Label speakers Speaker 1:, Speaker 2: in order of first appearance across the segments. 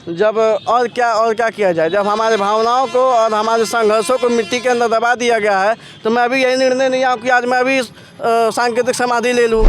Speaker 1: जब और क्या किया जाए, जब हमारे भावनाओं को और हमारे संघर्षों को मिट्टी के अंदर दबा दिया गया है, तो मैं अभी यही निर्णय लिया हूँ कि आज मैं अभी सांकेतिक समाधि ले लूँ।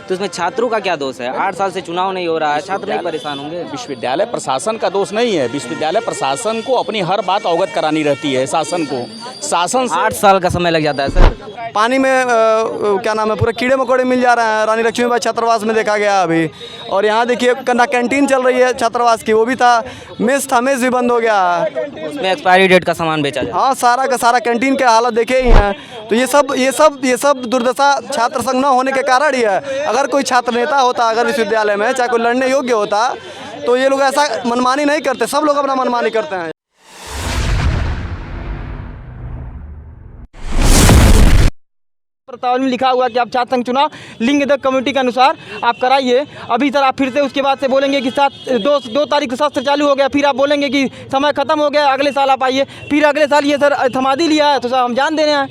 Speaker 2: तो इसमें छात्रों का क्या दोष है? 8 साल से चुनाव नहीं हो रहा है, छात्र नहीं परेशान होंगे?
Speaker 3: विश्वविद्यालय प्रशासन का दोष नहीं है। विश्वविद्यालय प्रशासन को अपनी हर बात अवगत करानी रहती है शासन को। शासन
Speaker 2: 8 साल का समय लग जाता है सर।
Speaker 4: पानी में क्या नाम है, पूरे कीड़े मकोड़े मिल जा रहे हैं। रानी लक्ष्मीबाई छात्रावास में देखा गया अभी। और यहाँ देखिए ना कैंटीन चल रही है छात्रावास की, वो भी था। मेस भी बंद हो गया है।
Speaker 2: उसमें एक्सपायरी डेट का सामान बेचा जाए।
Speaker 4: हाँ, सारा का सारा कैंटीन के हालत देखे ही हैं। तो ये सब दुर्दशा छात्र संघ न होने के कारण ही है। अगर कोई छात्र नेता होता अगर विश्वविद्यालय में, चाहे कोई लड़ने योग्य होता, तो ये लोग ऐसा मनमानी नहीं करते। सब लोग अपना मनमानी करते हैं।
Speaker 5: प्रस्ताव में लिखा हुआ कि आप छात्र संघ चुनाव लिंग कमेटी के अनुसार आप कराइए। अभी सर आप फिर से उसके बाद से बोलेंगे कि 2 तारीख से सत्र चालू हो गया, फिर आप बोलेंगे कि समय खत्म हो गया, अगले साल आप आइए। फिर अगले साल ये सर समाधि लिया है, तो सर हम जान दे रहे हैं।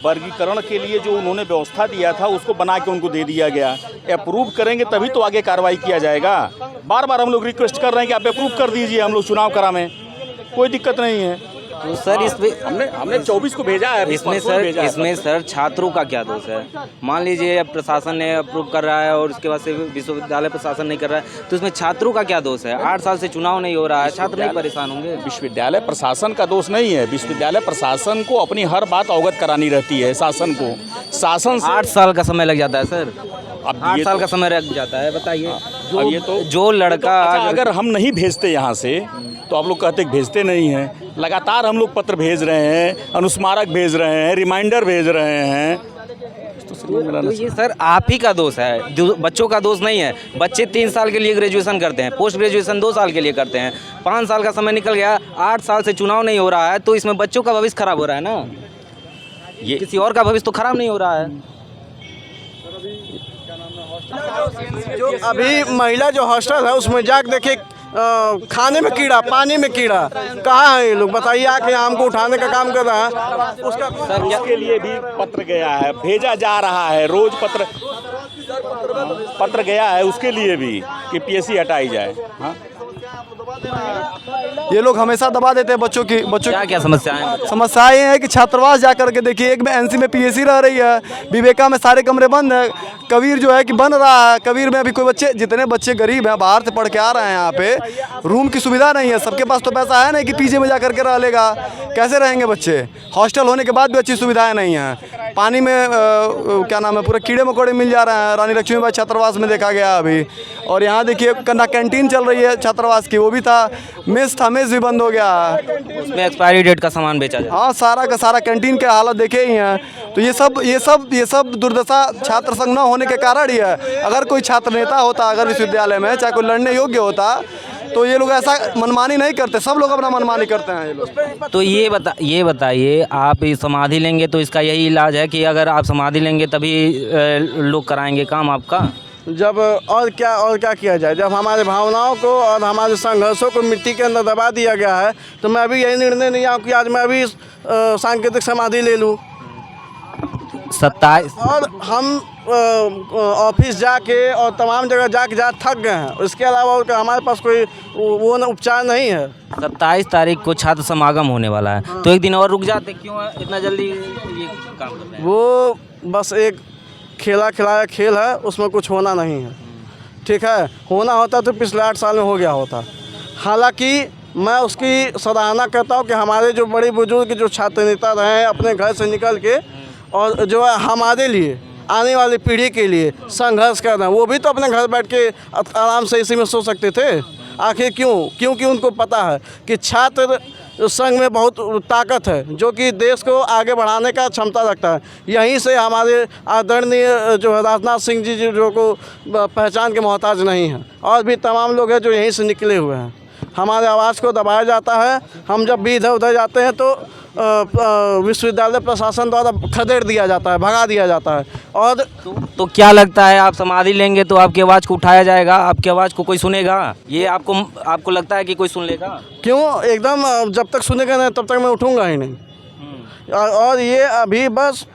Speaker 3: वर्गीकरण के लिए जो उन्होंने व्यवस्था दिया था उसको बना के उनको दे दिया गया। अप्रूव करेंगे तभी तो आगे कार्रवाई किया जाएगा। बार बार हम लोग रिक्वेस्ट कर रहे हैं कि आप अप्रूव कर दीजिए, हम लोग चुनाव करा में कोई दिक्कत नहीं है।
Speaker 2: तो सर इसमें
Speaker 3: हमने 24 को भेजा है।
Speaker 2: इसमें सर छात्रों का क्या दोष है? मान लीजिए अब प्रशासन ने अप्रूव कर रहा है और उसके बाद से विश्वविद्यालय प्रशासन नहीं कर रहा है, तो इसमें छात्रों का क्या दोष है? 8 साल से चुनाव नहीं हो रहा है, छात्र नहीं परेशान होंगे?
Speaker 3: विश्वविद्यालय प्रशासन का दोष नहीं है। विश्वविद्यालय प्रशासन को अपनी हर बात अवगत करानी रहती है शासन को। शासन
Speaker 2: 8 साल का समय लग जाता है सर।
Speaker 3: अब
Speaker 2: 8 साल का समय लग जाता है, बताइए।
Speaker 3: ये तो
Speaker 2: जो लड़का
Speaker 3: अगर हम नहीं भेजते यहाँ से तो आप लोग कहते भेजते नहीं हैं। लगातार हम लोग पत्र भेज रहे हैं, अनुस्मारक भेज रहे हैं, रिमाइंडर भेज रहे हैं।
Speaker 2: तो ये सर आप ही का दोष है, बच्चों का दोष नहीं है। बच्चे 3 साल के लिए ग्रेजुएशन करते हैं, पोस्ट ग्रेजुएशन 2 साल के लिए करते हैं। 5 साल का समय निकल गया, 8 साल से चुनाव नहीं हो रहा है, तो इसमें बच्चों का भविष्य खराब हो रहा है ना। ये किसी और का भविष्य तो खराब नहीं हो रहा है।
Speaker 1: जो अभी महिला जो हॉस्टल है उसमें जाके देखिए, खाने में कीड़ा, पानी में कीड़ा। कहाँ है ये लोग, बताइए। आके आम को उठाने का काम कर रहा है।
Speaker 3: उसके लिए भी पत्र गया है, भेजा जा रहा है। रोज पत्र गया है उसके लिए भी कि पीएससी हटाई जाए। हाँ,
Speaker 4: ये लोग हमेशा दबा देते हैं बच्चों की।
Speaker 2: क्या समस्याएं?
Speaker 4: समस्याएं ये है कि छात्रावास जा करके देखिए, एक में एनसी में पीएससी रह रही है, विवेका में सारे कमरे बंद है, कबीर जो है कि बन रहा है। कबीर में अभी कोई बच्चे, जितने बच्चे गरीब हैं बाहर से पढ़ के आ रहे हैं यहाँ पे, रूम की सुविधा नहीं है। सबके पास तो पैसा है नहीं कि पीजी में जा करके रह लेगा। कैसे रहेंगे बच्चे? हॉस्टल होने के बाद भी अच्छी सुविधाएँ नहीं हैं। पानी में क्या नाम है, पूरे कीड़े मकोड़े मिल जा रहे हैं। रानी लक्ष्मीबाई छात्रावास में देखा गया अभी। और यहाँ देखिए ना कैंटीन चल रही है छात्रावास की, वो भी था। मेस भी बंद हो गया है।
Speaker 2: उसमें एक्सपायरी डेट का सामान बेचा जाए।
Speaker 4: हाँ, सारा का सारा कैंटीन के हालत देखे ही हैं। तो ये सब दुर्दशा छात्र संघ न होने के कारण ही है। अगर कोई छात्र नेता होता अगर विश्वविद्यालय में, चाहे कोई लड़ने योग्य होता, तो ये लोग ऐसा मनमानी नहीं करते। सब लोग अपना मनमानी करते हैं ये लोग।
Speaker 2: तो ये बताइए, आप समाधि लेंगे तो इसका यही इलाज है कि अगर आप समाधि लेंगे तभी लोग कराएंगे काम आपका?
Speaker 1: जब और क्या किया जाए, जब हमारे भावनाओं को और हमारे संघर्षों को मिट्टी के अंदर दबा दिया गया है, तो मैं अभी यही निर्णय लिया हूँ कि आज मैं अभी सांकेतिक समाधि ले लूँ।
Speaker 2: 27
Speaker 1: और हम ऑफिस जाके और तमाम जगह जाके थक गए हैं। उसके अलावा और हमारे पास कोई वो उपचार नहीं है।
Speaker 2: 27 तारीख को छात्र समागम होने वाला है, तो एक दिन और रुक जाते, क्यों इतना जल्दी ये काम कर रहे हैं?
Speaker 1: वो बस एक खिलाया खेल है, उसमें कुछ होना नहीं है। ठीक है, होना होता तो पिछले 8 साल में हो गया होता। हालांकि मैं उसकी सराहना करता हूँ कि हमारे जो बड़े बुजुर्ग जो छात्र नेता रहे हैं, अपने घर से निकल के और जो है हमारे लिए, आने वाली पीढ़ी के लिए संघर्ष कर रहे हैं। वो भी तो अपने घर बैठ के आराम से इसी में सो सकते थे। आखिर क्योंकि उनको पता है कि छात्र संघ में बहुत ताकत है, जो कि देश को आगे बढ़ाने का क्षमता रखता है। यहीं से हमारे आदरणीय जो है राजनाथ सिंह जी जो को पहचान के मोहताज नहीं हैं, और भी तमाम लोग हैं जो यहीं से निकले हुए हैं। हमारे आवाज़ को दबाया जाता है। हम जब भी इधर उधर जाते हैं तो विश्वविद्यालय प्रशासन द्वारा खदेड़ दिया जाता है, भगा दिया जाता है। और
Speaker 2: तो क्या लगता है, आप समाधि लेंगे तो आपकी आवाज़ को उठाया जाएगा, आपकी आवाज़ को कोई सुनेगा? ये आपको लगता है कि कोई सुन लेगा?
Speaker 1: क्यों, एकदम जब तक सुनेगा नहीं तब तक मैं उठूँगा ही नहीं। और ये अभी बस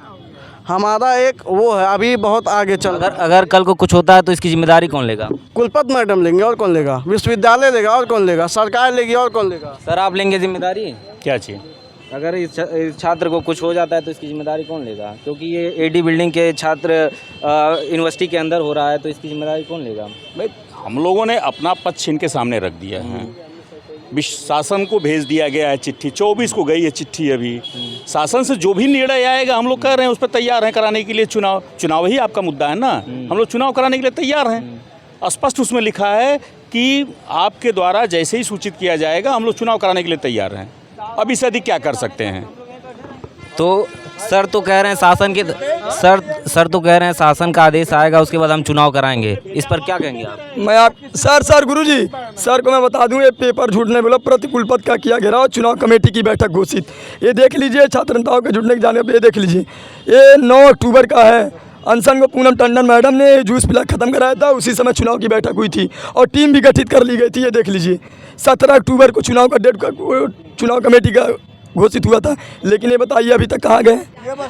Speaker 1: हमारा एक वो है, अभी बहुत आगे चल रहा है।
Speaker 2: अगर कल को कुछ होता है तो इसकी जिम्मेदारी कौन लेगा?
Speaker 1: कुलपति मैडम लेंगे और कौन लेगा, विश्वविद्यालय लेगा और कौन लेगा, सरकार लेगी और कौन लेगा।
Speaker 2: सर आप लेंगे जिम्मेदारी?
Speaker 3: क्या चीज़?
Speaker 2: अगर इस छात्र को कुछ हो जाता है तो इसकी जिम्मेदारी कौन लेगा? क्योंकि ये एडी बिल्डिंग के छात्र यूनिवर्सिटी के अंदर हो रहा है, तो इसकी जिम्मेदारी कौन लेगा?
Speaker 3: भाई हम लोगों ने अपना पक्ष इनके सामने रख दिया है। शासन को भेज दिया गया है चिट्ठी, 24 को गई है चिट्ठी। अभी शासन से जो भी निर्णय आएगा हम लोग कह रहे हैं उस पर तैयार हैं कराने के लिए। चुनाव ही आपका मुद्दा है ना, हम लोग चुनाव कराने के लिए तैयार हैं। स्पष्ट उसमें लिखा है कि आपके द्वारा जैसे ही सूचित किया जाएगा हम लोग चुनाव कराने के लिए तैयार हैं। अब इससे अधिक क्या कर सकते हैं?
Speaker 2: तो सर तो कह रहे हैं सर तो कह रहे हैं शासन का आदेश आएगा उसके बाद हम चुनाव कराएंगे, इस पर क्या कहेंगे आप?
Speaker 6: मैं आप सर गुरुजी सर को मैं बता दूं, ये पेपर झूठ नहीं बोला, प्रतिकुलपति का किया गया और चुनाव कमेटी की बैठक घोषित। ये देख लीजिए छात्र नेताओं के जुटने के जाने पर, ये देख लीजिए ये 9 अक्टूबर का है। अनशन को पूनम टंडन मैडम ने जूस पिला खत्म कराया था, उसी समय चुनाव की बैठक हुई थी और टीम भी गठित कर ली गई थी। ये देख लीजिए 17 अक्टूबर को चुनाव का डेट का चुनाव कमेटी का घोषित हुआ था। लेकिन ये बताइए अभी तक कहाँ गए?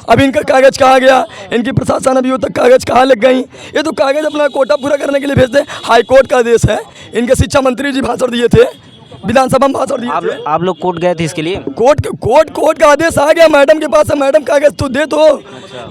Speaker 6: अभी इनका कागज़ कहाँ गया? इनकी प्रशासन अभी तक कागज़ कहाँ लग गई? ये तो कागज़ अपना कोटा पूरा करने के लिए भेजते हैं। हाई कोर्ट का आदेश है। इनके शिक्षा मंत्री जी भाषण दिए थे, विधानसभा में भाषण दिए थे।
Speaker 2: आप लोग कोर्ट गए थे इसके लिए?
Speaker 6: कोर्ट का आदेश आ गया, मैडम के पास है। मैडम कागज़ तो दे दो।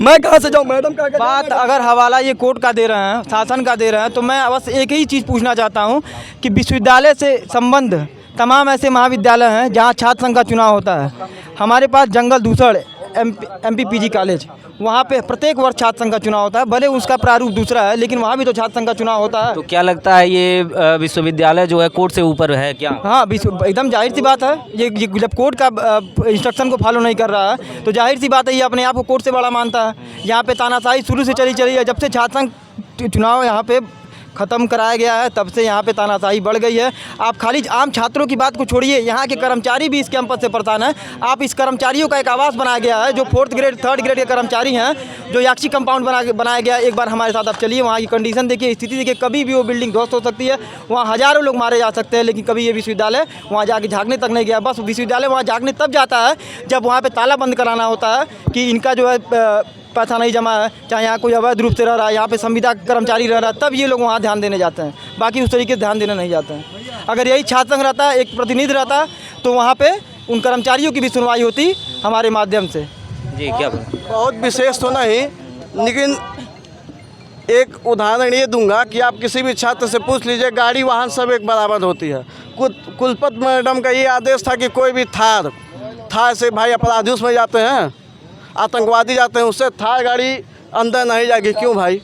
Speaker 6: मैं कहाँ से जाऊँ? मैडम कागज़।
Speaker 5: बात अगर हवाला ये कोर्ट का दे रहे हैं, शासन का दे रहे हैं, तो मैं बस एक ही चीज़ पूछना चाहता हूँ कि विश्वविद्यालय से संबंध तमाम ऐसे महाविद्यालय हैं जहाँ छात्र संघ का चुनाव होता है। हमारे पास जंगल दूसर MPPG कॉलेज, वहाँ पे प्रत्येक वर्ष छात्र संघ का चुनाव होता है। भले उसका प्रारूप दूसरा है लेकिन वहाँ भी तो छात्र संघ का चुनाव होता है।
Speaker 2: तो क्या लगता है ये विश्वविद्यालय जो है कोर्ट से ऊपर है क्या?
Speaker 5: हाँ, एकदम जाहिर सी बात है। ये जब कोर्ट का इंस्ट्रक्शन को फॉलो नहीं कर रहा है तो जाहिर सी बात है ये अपने आप को कोर्ट से बड़ा मानता है। यहाँ पे तानाशाही शुरू से चली है। जब से छात्र संघ चुनाव यहाँ पे ख़त्म कराया गया है तब से यहाँ पे तानाशाही बढ़ गई है। आप खाली आम छात्रों की बात को छोड़िए, यहाँ के कर्मचारी भी इस कैंपस से परेशान हैं। आप इस कर्मचारियों का एक आवास बनाया गया है जो 4th ग्रेड 3rd ग्रेड के कर्मचारी हैं, जो याक्षी कंपाउंड बनाया गया। एक बार हमारे साथ आप चलिए, वहाँ की कंडीशन देखिए, स्थिति देखिए। कभी भी वो बिल्डिंग ध्वस्त हो सकती है, वहाँ हज़ारों लोग मारे जा सकते हैं। लेकिन कभी ये विश्वविद्यालय वहाँ जाके झाँकने तक नहीं गया। बस विश्वविद्यालय वहाँ झाँकने तब जाता है जब वहाँ पर ताला बंद कराना होता है कि इनका जो है पैसा नहीं जमा है, चाहे यहाँ कोई अवैध रूप से रह रहा है, यहाँ पे संविदा कर्मचारी रह रहा है, तब ये लोग वहाँ ध्यान देने जाते हैं। बाकी उस तरीके से ध्यान देने नहीं जाते हैं। अगर यही छात्र संघ रहता, एक प्रतिनिधि रहता, तो वहाँ पे उन कर्मचारियों की भी सुनवाई होती हमारे माध्यम से।
Speaker 2: जी क्या
Speaker 1: बहुत विशेष तो नहीं, लेकिन एक उदाहरण ये दूंगा कि आप किसी भी छात्र से पूछ लीजिए, गाड़ी वाहन सब एक बराबर होती है। कुलपति मैडम का ये आदेश था कि कोई भी थार से भाई अपराधी उसमें जाते हैं, आतंकवादी जाते हैं, उससे थार गाड़ी अंदर नहीं जाएगी। क्यों भाई?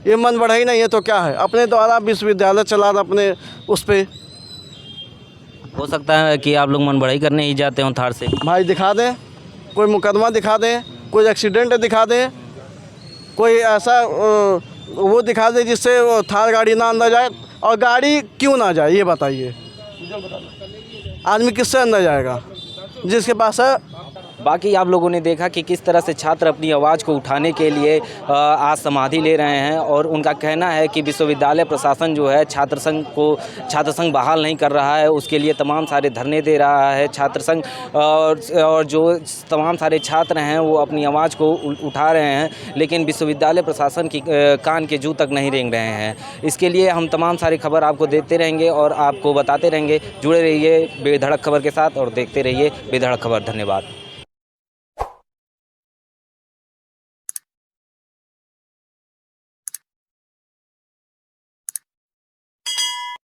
Speaker 1: ये मन बढ़ाई नहीं है तो क्या है? अपने द्वारा विश्वविद्यालय चला रहा अपने उस पर।
Speaker 2: हो सकता है कि आप लोग मन बढ़ाई करने ही जाते हो थार से।
Speaker 1: भाई दिखा दें, कोई मुकदमा दिखा दें, कोई एक्सीडेंट दिखा दें, कोई ऐसा वो दिखा दे जिससे वो थार गाड़ी ना अंदर जाए। और गाड़ी क्यों ना जाए ये बताइए? आदमी किससे अंदर जाएगा? जिसके पास है।
Speaker 2: बाकी आप लोगों ने देखा कि किस तरह से छात्र अपनी आवाज़ को उठाने के लिए आज समाधि ले रहे हैं और उनका कहना है कि विश्वविद्यालय प्रशासन जो है छात्र संघ बहाल नहीं कर रहा है, उसके लिए तमाम सारे धरने दे रहा है छात्र संघ। और जो तमाम सारे छात्र हैं वो अपनी आवाज़ को उठा रहे हैं, लेकिन विश्वविद्यालय प्रशासन की कान के जू तक नहीं रेंग रहे हैं। इसके लिए हम तमाम सारी खबर आपको देते रहेंगे और आपको बताते रहेंगे। जुड़े रहिए बेधड़क खबर के साथ और देखते रहिए बेधड़क खबर। धन्यवाद।